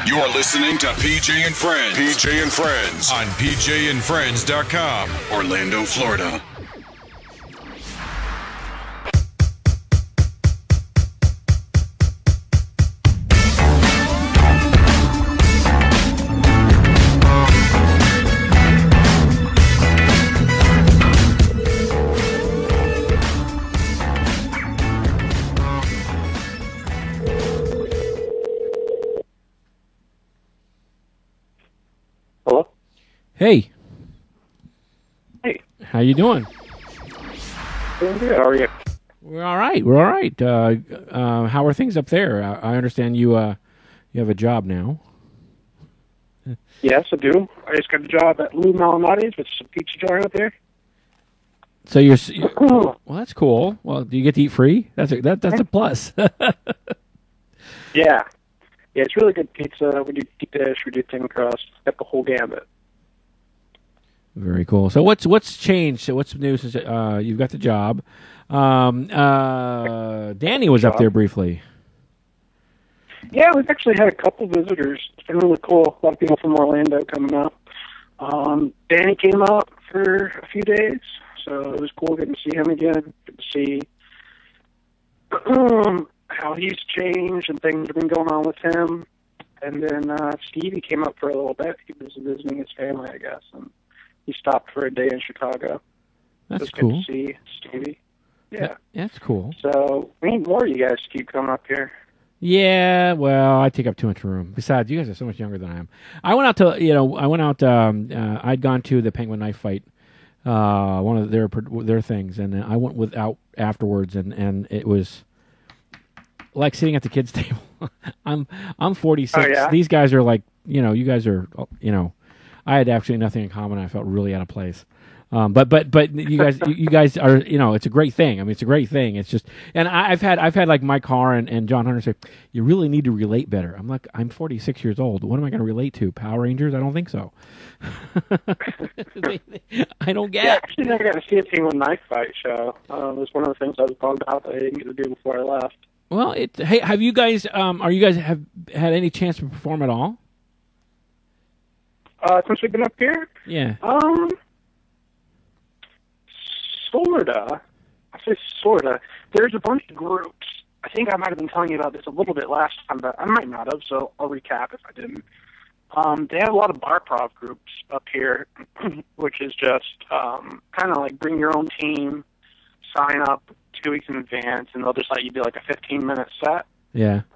You're listening to PJ and Friends. PJ and Friends on PJandFriends.com, Orlando, Florida. Hey. Hey. How you doing? Doing good. How are you? We're all right. We're all right. How are things up there? I understand you have a job now. Yes, I do. I just got a job at Lou Malinotti's, which is a pizza joint up there. So you're well. That's cool. Well, do you get to eat free? That's a plus. Yeah. It's really good pizza. We do deep dish. We do thin crust. Got the whole gambit. Very cool. So what's changed? So what's new since you've got the job? Danny was up there briefly. Yeah, we've actually had a couple visitors. It's been really cool. A lot of people from Orlando coming up. Danny came up for a few days, so it was cool getting to see him again. Good to see how he's changed and things have been going on with him. And then Stevie came up for a little bit. He was visiting his family, I guess, and he stopped for a day in Chicago. That's cool. Good to see Stevie. Yeah. That's cool. So we need more of you guys to keep coming up here. Yeah, well, I take up too much room. Besides, you guys are so much younger than I am. I went out to, I'd gone to the Penguin Knife Fight, one of their things, and I went without afterwards, and it was like sitting at the kids' table. I'm 46. Oh, yeah? These guys are like, you guys are, I had absolutely nothing in common. I felt really out of place. But you guys are, it's a great thing. I mean, it's a great thing. It's just, and I've had like Mike Carr and John Hunter say, you really need to relate better. I'm like, I'm 46 years old. What am I going to relate to? Power Rangers? I don't think so. I don't get. Yeah, I actually never got to see a Penguin Knife Fight show. It was one of the things I was bummed out that I didn't get to do before I left. Well, hey, have you guys, have had any chance to perform at all? Since we've been up here? Yeah. Sorta. I say sorta. There's a bunch of groups. I think I might have been telling you about this a little bit last time, but I might not have, so I'll recap if I didn't. They have a lot of bar-prov groups up here, which is just kind of like bring your own team, sign up 2 weeks in advance, and they'll just let you do like a 15-minute set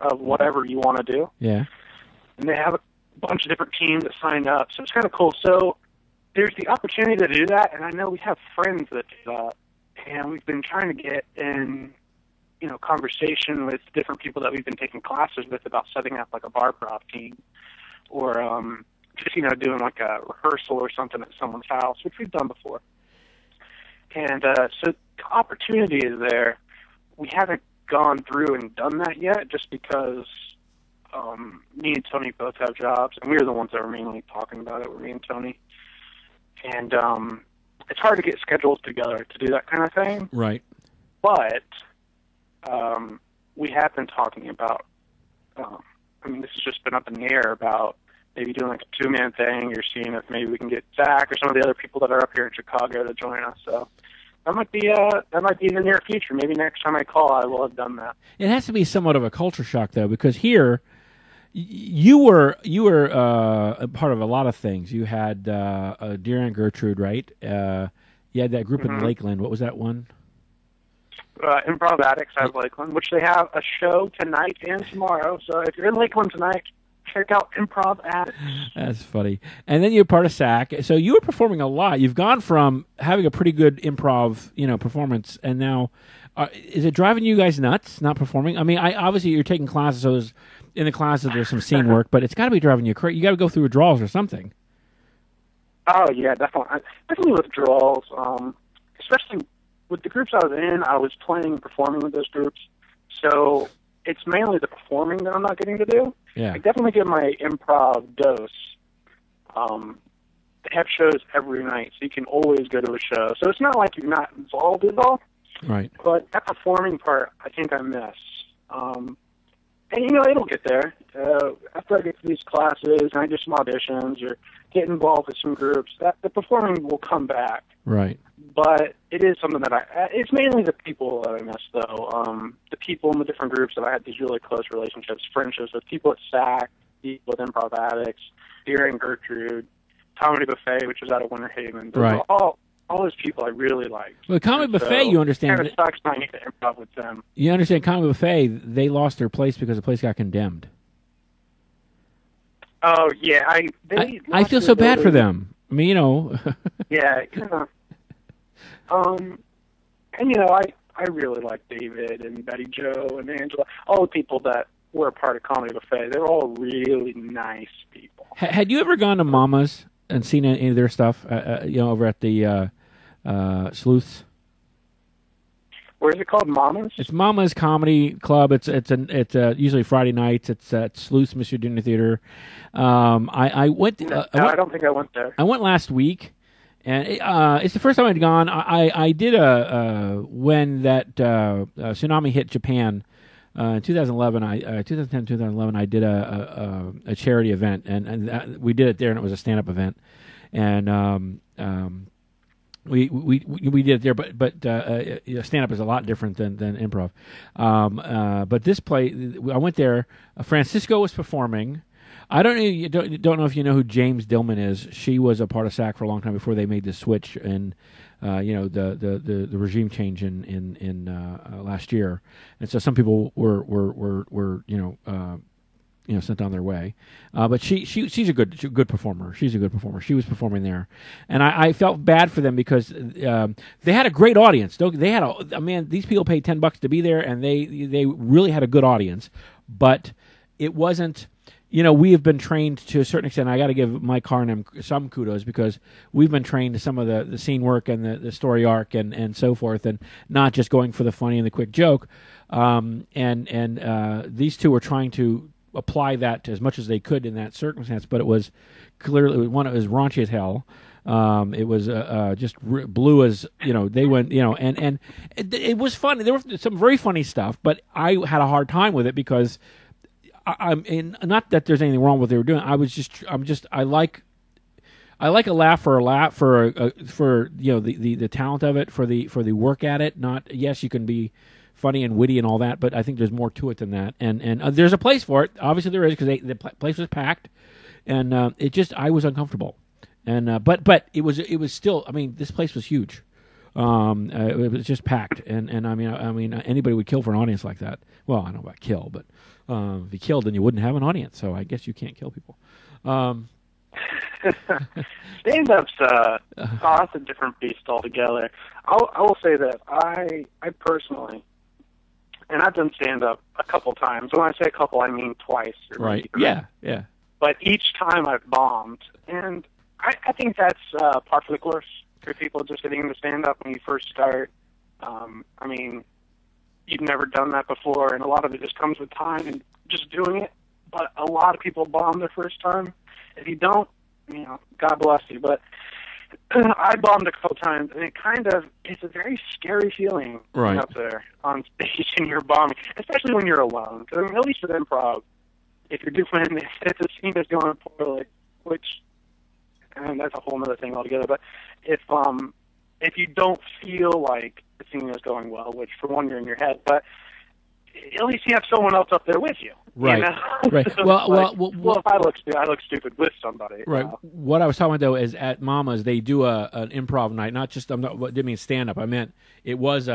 of whatever you want to do. Yeah. And they have a bunch of different teams that signed up, so it's kind of cool. So there's the opportunity to do that, and I know we have friends that do that, and we've been trying to get in, conversation with different people that we've been taking classes with about setting up like a bar prov team, or just doing like a rehearsal or something at someone's house, which we've done before. And so the opportunity is there. We haven't gone through and done that yet, just because me and Tony both have jobs, and we were the ones that were mainly talking about it, were me and Tony. And it's hard to get schedules together to do that kind of thing. Right. But we have been talking about, this has just been up in the air about maybe doing like a two-man thing, or seeing if maybe we can get Zach or some of the other people that are up here in Chicago to join us. So that might be in the near future. Maybe next time I call, I will have done that. It has to be somewhat of a culture shock, though, because here you were a part of a lot of things. You had Dear Aunt Gertrude, right? You had that group in Lakeland. What was that one? Improv Addicts out of Lakeland, which they have a show tonight and tomorrow. So if you're in Lakeland tonight, check out Improv Addicts. That's funny. And then you're part of SAK. So you were performing a lot. You've gone from having a pretty good improv, performance, and now is it driving you guys nuts not performing? I mean, obviously you're taking classes, so in the classes there's some scene work, but it's got to be driving you crazy. You got to go through withdrawals or something. Oh yeah, definitely. Definitely withdrawals. Especially with the groups I was in, I was playing and performing with those groups. So it's mainly the performing that I'm not getting to do. Yeah. I definitely get my improv dose. They have shows every night, so you can always go to a show. So it's not like you're not involved at all. Right. But that performing part, I think I miss. And, it'll get there. After after I get to these classes and I do some auditions or get involved with some groups, that the performing will come back. Right. But it is something that it's mainly the people that I miss, though. The people in the different groups that I had these really close relationships, friendships with people at SAK, people with Improv Addicts, Dear and Gertrude, Comedy Buffet, which was out of Winter Haven. Those right. All those people I really liked. Well, Comedy Buffet, you understand. It kind of sucks not to improv with them. You understand, Comedy Buffet, they lost their place because the place got condemned. Oh, yeah. I feel so bad for them. I mean, Yeah, kind of. And, I really like David and Betty Jo and Angela, all the people that were a part of Comedy Buffet. They were all really nice people. Had you ever gone to Mama's and seen any of their stuff, over at the Sleuths? Where is it called? Mama's? It's Mama's Comedy Club. It's usually Friday nights. It's at Sleuths Monsieur Dinner Theater. I went. I don't think I went there. I went last week, and it's the first time I'd gone. I did when that tsunami hit Japan in 2011. 2010-2011. I did a charity event, and we did it there, and it was a stand-up event, and we did it there, but stand-up is a lot different than improv. But this play, I went there. Francisco was performing. I don't know if you know who James Dillman is. She was a part of SAK for a long time before they made the switch and the regime change in last year. And so some people were sent on their way. But she's a good performer. She's a good performer. She was performing there, and I felt bad for them because they had a great audience. They had these people paid $10 to be there, and they really had a good audience. But it wasn't. We have been trained to a certain extent. I got to give Mike Harnham some kudos because we've been trained to some of the scene work and the story arc and so forth, and not just going for the funny and the quick joke. These two were trying to apply that as much as they could in that circumstance, but it was clearly it was raunchy as hell. It was just blue as they went and it was funny. There was some very funny stuff, but I had a hard time with it because not that there's anything wrong with what they were doing. I like a laugh for the talent of it, for the work at it. Not yes, you can be funny and witty and all that, but I think there's more to it than that. And there's a place for it. Obviously there is because the place was packed, and I was uncomfortable. And but it was still. I mean, this place was huge. It was just packed, and I mean anybody would kill for an audience like that. Well, I don't know about kill, but if you killed, then you wouldn't have an audience. So I guess you can't kill people. Stand-up's that's a different beast altogether. I will say that I personally, and I've done stand-up a couple times. When I say a couple, I mean twice. Right. Yeah. But each time I've bombed, and I think that's par for the course for people just getting into stand-up when you first start. I mean, you've never done that before, and a lot of it just comes with time and just doing it. But a lot of people bomb their first time. If you don't, God bless you. But I bombed a couple times, and it's a very scary feeling right. Up there on stage and you're bombing, especially when you're alone. Because at least with improv, if you're doing if the scene is going poorly, which and that's a whole other thing altogether. But if you don't feel like the scene is going well, which for one you're in your head, but at least you have someone else up there with you. Right. Right. So well, if I look stupid with somebody. Right. What I was talking about though is at Mama's they do an improv night. Not just didn't mean stand up. I meant it was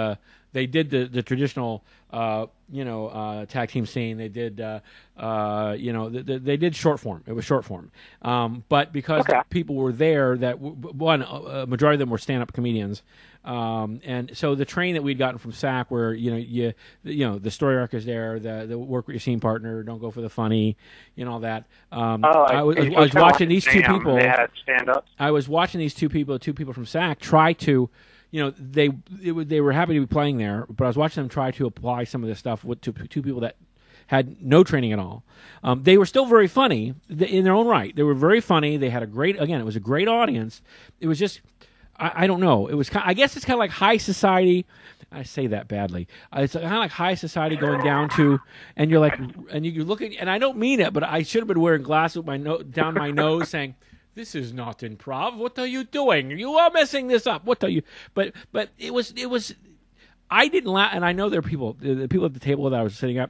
they did the traditional tag team scene. They did they did short form. It was short form. But because people were there, that a majority of them were stand up comedians. And so the training that we'd gotten from SAK, where the story arc is there, the work with your scene partner, don't go for the funny, all that. I was watching these two people. They had stand-ups. I was watching these two people from SAK try to, they were happy to be playing there, but I was watching them try to apply some of this stuff to two people that had no training at all. They were still very funny in their own right. They were very funny. They had it was a great audience. It was just. I don't know. It was. I guess it's kind of like high society. I say that badly. It's kind of like high society going down to, and you're like, and you're looking, and I don't mean it, but I should have been wearing glasses with my down my nose, saying, "This is not improv. What are you doing? You are messing this up. What are you?" But it was. I didn't laugh, and I know there are people, the people at the table that I was sitting at.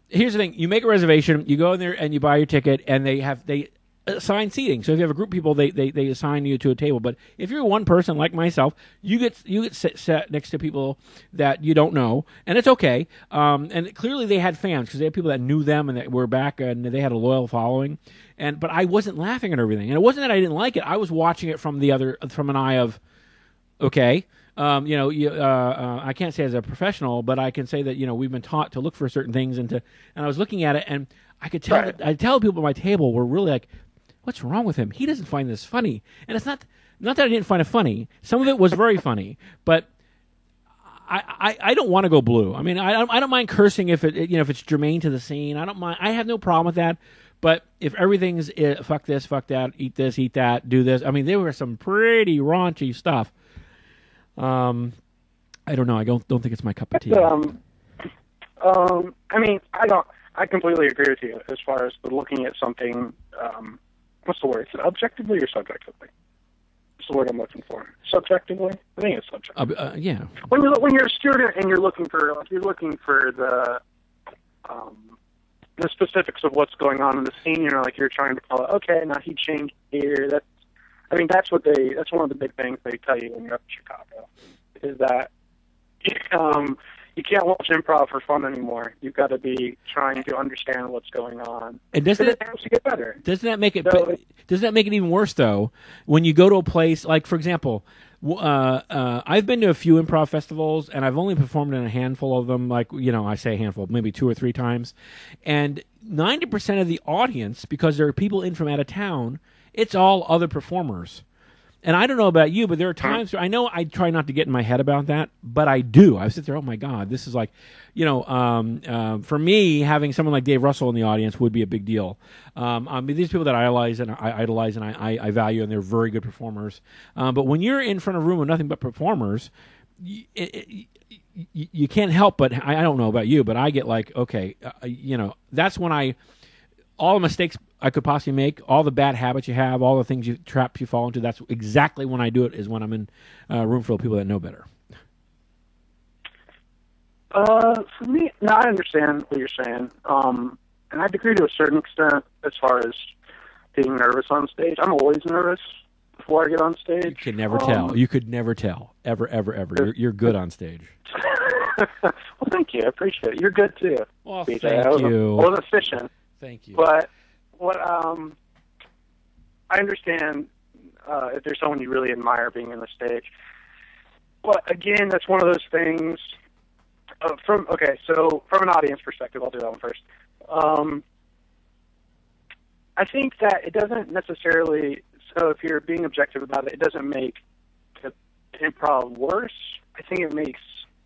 Here's the thing: you make a reservation, you go in there, and you buy your ticket, and they assign seating. So if you have a group of people, they assign you to a table. But if you're one person like myself, you get set next to people that you don't know, and it's okay. And clearly they had fans because they had people that knew them and that were back, and they had a loyal following. But I wasn't laughing at everything, and it wasn't that I didn't like it. I was watching it from an eye of, okay. I can't say as a professional, but I can say that we've been taught to look for certain things, and I was looking at it, and I could tell. Right. I tell people at my table were really like, "What's wrong with him? He doesn't find this funny." And it's not that I didn't find it funny. Some of it was very funny, but I don't want to go blue. I mean, I don't mind cursing if if it's germane to the scene. I don't mind. I have no problem with that. But if everything's fuck this, fuck that, eat this, eat that, do this. I mean, there were some pretty raunchy stuff. I don't know. I don't think it's my cup of tea. I mean, I completely agree with you as far as looking at something. What's the word? Is it objectively or subjectively? What's the word I'm looking for? Subjectively? I think it's subjectively. Yeah. When you're a student and you're looking for the specifics of what's going on in the scene, you're trying to call it. Okay, now he changed here. That's one of the big things they tell you when you're up in Chicago, is that you can't watch improv for fun anymore. You've got to be trying to understand what's going on. And doesn't it helps you get better? Doesn't that make it even worse though? When you go to a place like, for example, I've been to a few improv festivals, and I've only performed in a handful of them. Like I say a handful, maybe 2 or 3 times, and 90% of the audience, because there are people in from out of town, it's all other performers. And I don't know about you, but there are times where I know I try not to get in my head about that, but I do. I sit there, oh my God, this is like, for me, having someone like Dave Russell in the audience would be a big deal. These people that I idolize and I value, and they're very good performers. But when you're in front of a room with nothing but performers, you can't help but, I don't know about you, but I get like, okay, that's when all the mistakes I could possibly make, all the bad habits you have, all the traps you fall into, that's exactly when I do it, is when I'm in a room full of people that know better. For me, no, I understand what you're saying. And I agree to a certain extent as far as being nervous on stage. I'm always nervous before I get on stage. You can never tell. You could never tell. Ever, ever, ever. You're good on stage. Well, thank you. I appreciate it. You're good, too. Well, BJ. thank you. I wasn't fishing. Thank you. But I understand if there's someone you really admire being on the stage. But again, that's one of those things. From an audience perspective, I'll do that one first. I think that it doesn't necessarily. So if you're being objective about it, it doesn't make improv worse. I think it makes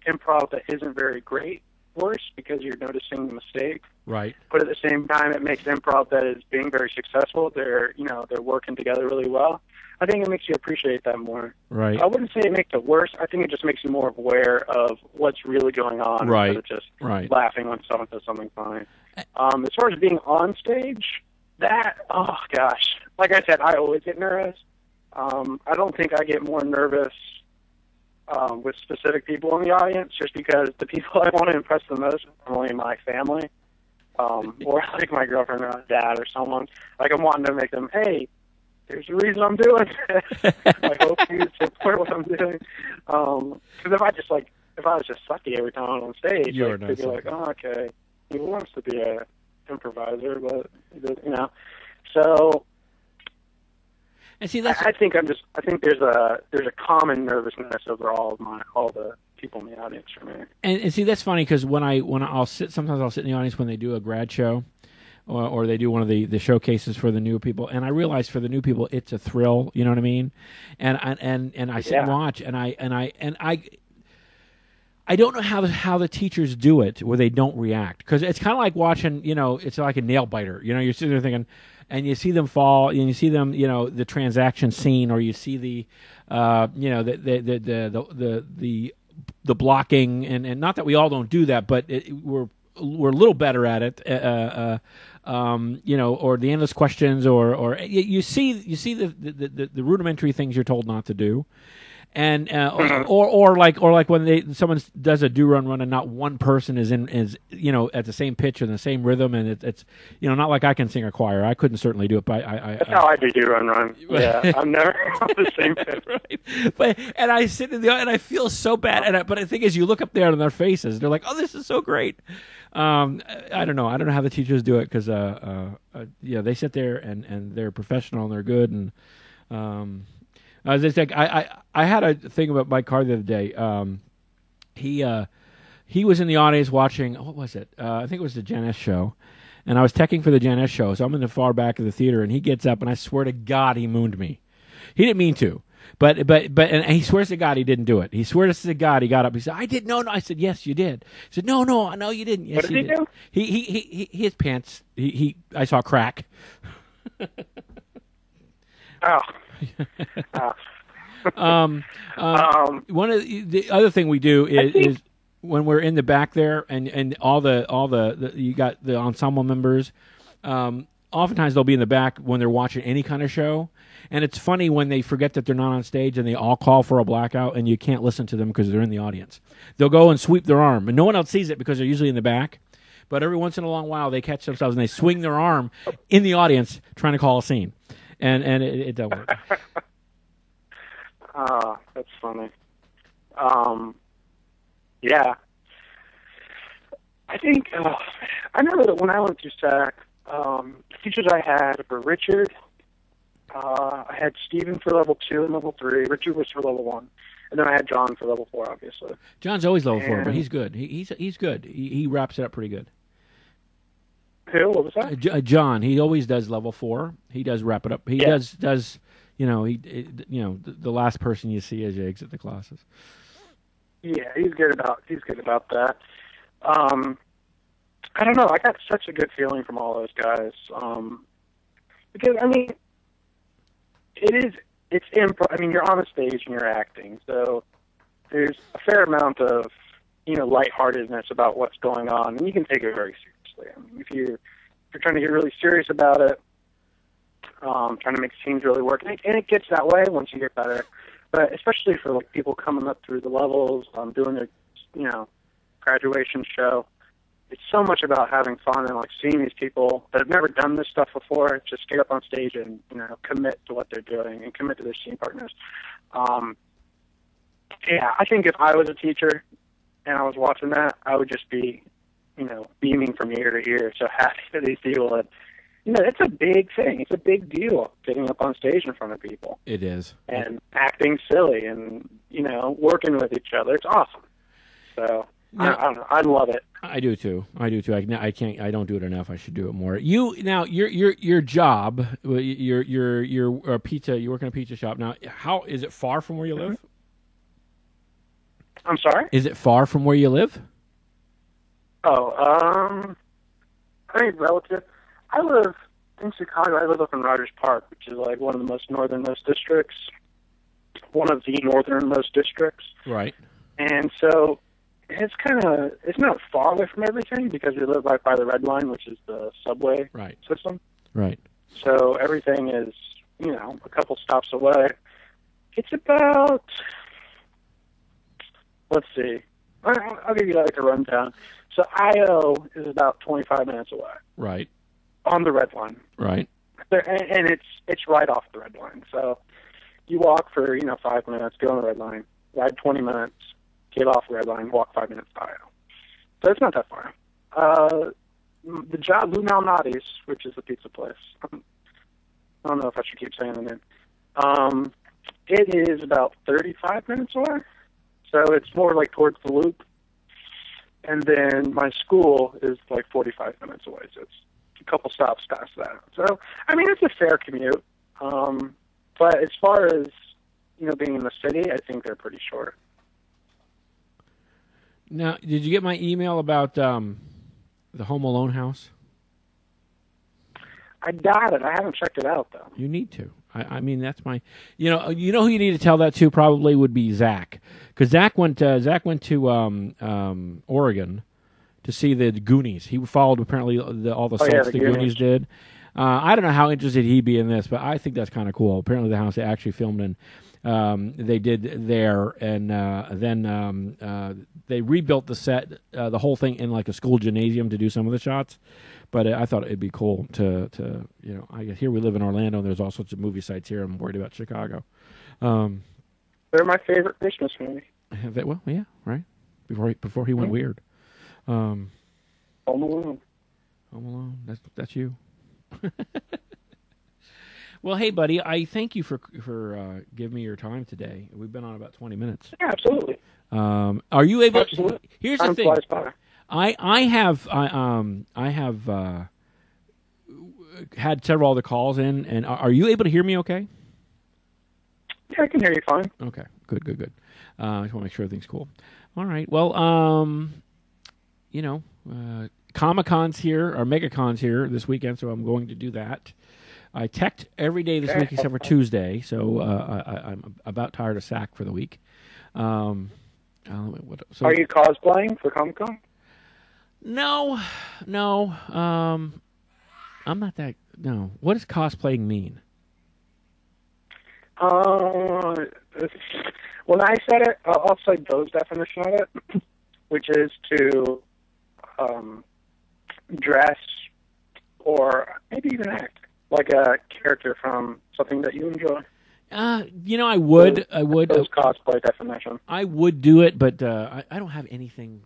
improv that isn't very great worse, because you're noticing the mistake. Right. But at the same time, it makes improv that is being very successful. They're working together really well. I think it makes you appreciate that more. Right. I wouldn't say it makes it worse. I think it just makes you more aware of what's really going on, right, instead of just laughing when someone says something funny. As far as being on stage, oh gosh, like I said, I always get nervous. I don't think I get more nervous with specific people in the audience, just because the people I want to impress the most are only my family, or like my girlfriend or my dad or someone. Like, I'm wanting to make them, hey, there's a reason I'm doing this. I hope you support what I'm doing. Because if I was just sucky every time I'm on stage, they'd be like, oh, okay, he wants to be a improviser, but so. And see, I think there's a common nervousness over all the people in the audience for me. And see, that's funny, because sometimes I'll sit in the audience when they do a grad show, or they do one of the showcases for the new people, and I realize for the new people it's a thrill. You know what I mean? And I sit and watch, and I don't know how the teachers do it where they don't react, because it's kind of like watching, it's like a nail biter. You're sitting there thinking, and you see them fall, and you see them, the transaction scene, or you see the the blocking, and not that we all don't do that, but we're a little better at it. Or the endless questions, or you see the rudimentary things you're told not to do. And or like when someone does a run and not one person is at the same pitch and the same rhythm, and it's not like I can sing a choir. I couldn't certainly do it, but that's how I do run. Yeah, I'm never on the same pitch. Right. And I sit in and I feel so bad. But the thing is, you look up there on their faces, they're like, "Oh, this is so great." I don't know how the teachers do it, because they sit there and they're professional and they're good. And as I said, I had a thing about Mike Carr the other day. He was in the audience watching, what was it? I think it was the Jan S show, and I was teching for the Jan S show. So I'm in the far back of the theater, and he gets up, and I swear to God, he mooned me. He didn't mean to. But and he swears to God he didn't do it. He swears to God he got up. He said, "I did." No. I said, "Yes, you did." He said, "No, you didn't." Yes, what did he do? He his pants. I saw crack. Oh. One of the other thing we do is when we're in the back there, and all the you got the ensemble members. Oftentimes they'll be in the back when they're watching any kind of show. And it's funny when they forget that they're not on stage and they all call for a blackout, and you can't listen to them because they're in the audience. They'll go and sweep their arm, and no one else sees it because they're usually in the back. But every once in a long while, they catch themselves and they swing their arm in the audience trying to call a scene, and it doesn't work. That's funny. Yeah. I think I remember that when I went through SAK, the teachers I had were Richard. I had Steven for level 2 and level 3. Richard was for level 1, and then I had John for level 4, obviously. John's always level 4, but he's good. He's good. He wraps it up pretty good. Who? What was that? John. He always does level 4. He does wrap it up. He does. The last person you see as you exit the classes. Yeah, he's good about that. I don't know. I got such a good feeling from all those guys. Because it's improv. I mean, you're on a stage and you're acting, so there's a fair amount of lightheartedness about what's going on, and you can take it very seriously. I mean, if you're trying to get really serious about it, trying to make scenes really work, and it gets that way once you get better. But especially for people coming up through the levels, doing their graduation show, it's so much about having fun and seeing these people that have never done this stuff before just get up on stage and commit to what they're doing and commit to their scene partners. I think if I was a teacher and I was watching that, I would just be beaming from ear to ear, so happy for these people. And it's a big thing. It's a big deal getting up on stage in front of people. It is. And acting silly and working with each other. It's awesome. So I don't know. I love it. I do too. I can't. I don't do it enough. I should do it more. Your job. You're a pizza. You work in a pizza shop now. How is it far from where you live? I'm sorry. Is it far from where you live? Oh, relative. I live in Chicago. I live up in Rogers Park, which is one of the most northernmost districts. One of the northernmost districts. Right. And so it's not far away from everything because we live right by the Red Line, which is the subway system. Right. So everything is, a couple stops away. It's about, let's see, I'll give you a rundown. So IO is about 25 minutes away. Right. On the Red Line. Right. And it's right off the Red Line. So you walk for, 5 minutes, get on the Red Line, ride 20 minutes, get off the Red Line, walk 5 minutes to IO. So it's not that far. The job, Lou Malnati's, which is the pizza place. I don't know if I should keep saying the name. It is about 35 minutes away. So it's more towards the Loop. And then my school is 45 minutes away. So it's a couple stops past that. So, it's a fair commute. But as far as, being in the city, I think they're pretty short. Now, did you get my email about the Home Alone house? I doubt it. I haven't checked it out though. You need to. I mean, that's my. You know who you need to tell that to probably would be Zach, because Zach went to Oregon to see the Goonies. He followed apparently all the sites the Goonies did. I don't know how interested he'd be in this, but I think that's kind of cool. Apparently, the house they actually filmed in, they did there, and then they rebuilt the set, the whole thing in like a school gymnasium to do some of the shots. But I thought it'd be cool to I guess here we live in Orlando, and there's all sorts of movie sites here. I'm worried about Chicago. They're my favorite Christmas movie. Well, yeah, right. Before he went weird. Home Alone. Home Alone. That's you. Well, hey, buddy, I thank you for giving me your time today. We've been on about 20 minutes. Yeah, absolutely. Are you able? Absolutely. Here's Time the thing. flies by. I have had several other calls in, and are you able to hear me? Okay. Yeah, I can hear you fine. Okay. Good. I just want to make sure everything's cool. All right. Well, Comic-Con's here, or MegaCon's here this weekend, so I'm going to do that. I teched every day this week except for Tuesday, so I'm about tired of SAK for the week. Are you cosplaying for Comic-Con? No. I'm not that. No. What does cosplaying mean? When I said it, I'll say Bo's definition of it, which is to dress or maybe even act like a character from something that you enjoy. I would. Bo's cosplay definition. I would do it, but I don't have anything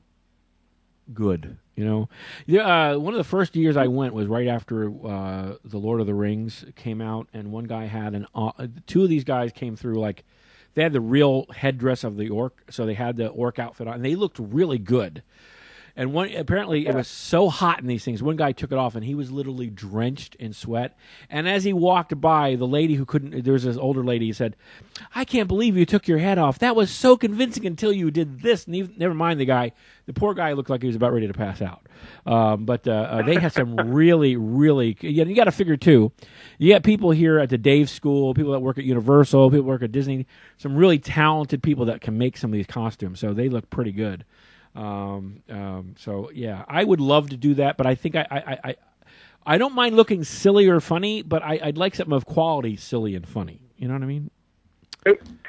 good. One of the first years I went was right after the Lord of the Rings came out, and one guy had two of these guys came through like they had the real headdress of the orc, so they had the orc outfit on, and they looked really good. And it was so hot in these things. One guy took it off, and he was literally drenched in sweat. And as he walked by, the lady who couldn't, there was this older lady who said, "I can't believe you took your head off. That was so convincing until you did this." And never mind the poor guy looked like he was about ready to pass out. But they had some really, really, you got to figure too. You got people here at the Dave School, people that work at Universal, people that work at Disney, some really talented people that can make some of these costumes. So they look pretty good. So yeah, I would love to do that, but I think I don't mind looking silly or funny, but I'd like something of quality, silly and funny. You know what I mean?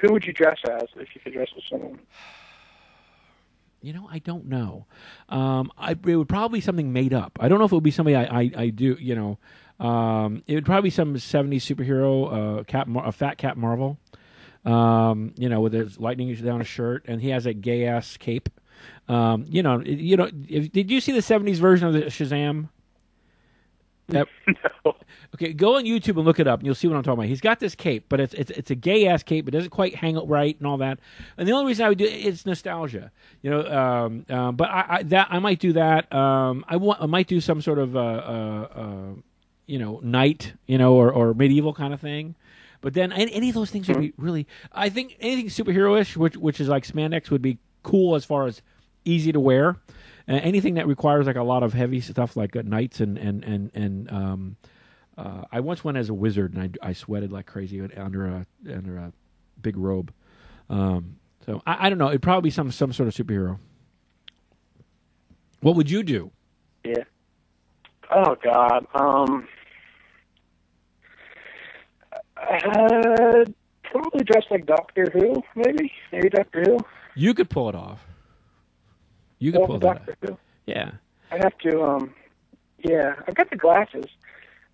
Who would you dress as if you could dress as someone? I don't know. It would probably be something made up. I don't know if it would be somebody I do. It would probably be some '70s superhero, a fat Cap Marvel. With his lightning down his shirt, and he has a gay ass cape. Did you see the '70s version of the Shazam? No. Okay, go on YouTube and look it up, and you'll see what I'm talking about. He's got this cape, but it's a gay ass cape. It doesn't quite hang up right and all that. And the only reason I would do it's nostalgia, But I might do that. I might do some sort of knight, or medieval kind of thing. But then any of those things would be really. I think anything superhero-ish, which is like spandex, would be cool as far as easy to wear. Anything that requires like a lot of heavy stuff like knights and I once went as a wizard and I sweated like crazy under a big robe. So I don't know. It'd probably be some sort of superhero. What would you do? Yeah. Oh God. I'd probably dress like Doctor Who, maybe Doctor Who. You could pull it off. You could pull that off. Who. Yeah. I'd have to. Yeah, I've got the glasses.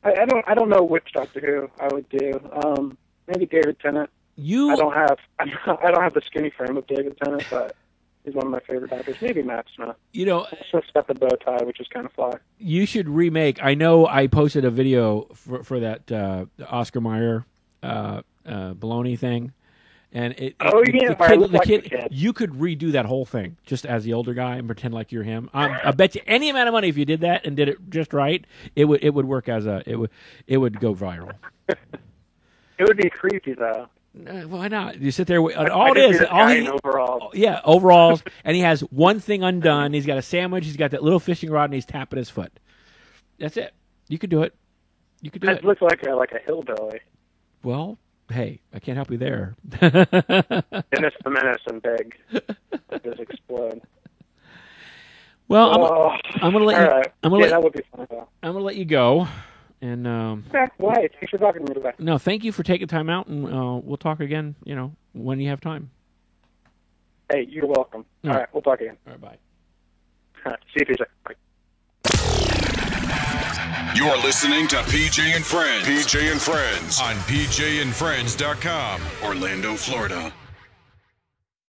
I don't know which Doctor Who I would do. Maybe David Tennant. I don't have the skinny frame of David Tennant, but he's one of my favorite actors. Maybe Matt Smith. It's got the bow tie, which is kind of fly. You should remake. I know I posted a video for that Oscar Mayer baloney thing, and the kid. You could redo that whole thing just as the older guy and pretend like you're him. I bet you any amount of money if you did that and did it just right, it would work as it would go viral. It would be creepy though. Why not? You sit there with overalls, and he has one thing undone. He's got a sandwich. He's got that little fishing rod, and he's tapping his foot. That's it. You could do it. You could do I it. look like a hillbilly. Well, hey, I can't help you there. Dennis the Menace and big. Just explode. Well, I'm gonna let you. Right. That would be fun. I'm gonna let you go. And why? Thanks for talking to me today. no, thank you for taking time out, and we'll talk again. When you have time. Hey, you're welcome. All right, we'll talk again. All right, bye. All right, see you, PJ. Bye. You're listening to PJ and Friends. PJ and Friends on PJandFriends.com, Orlando, Florida.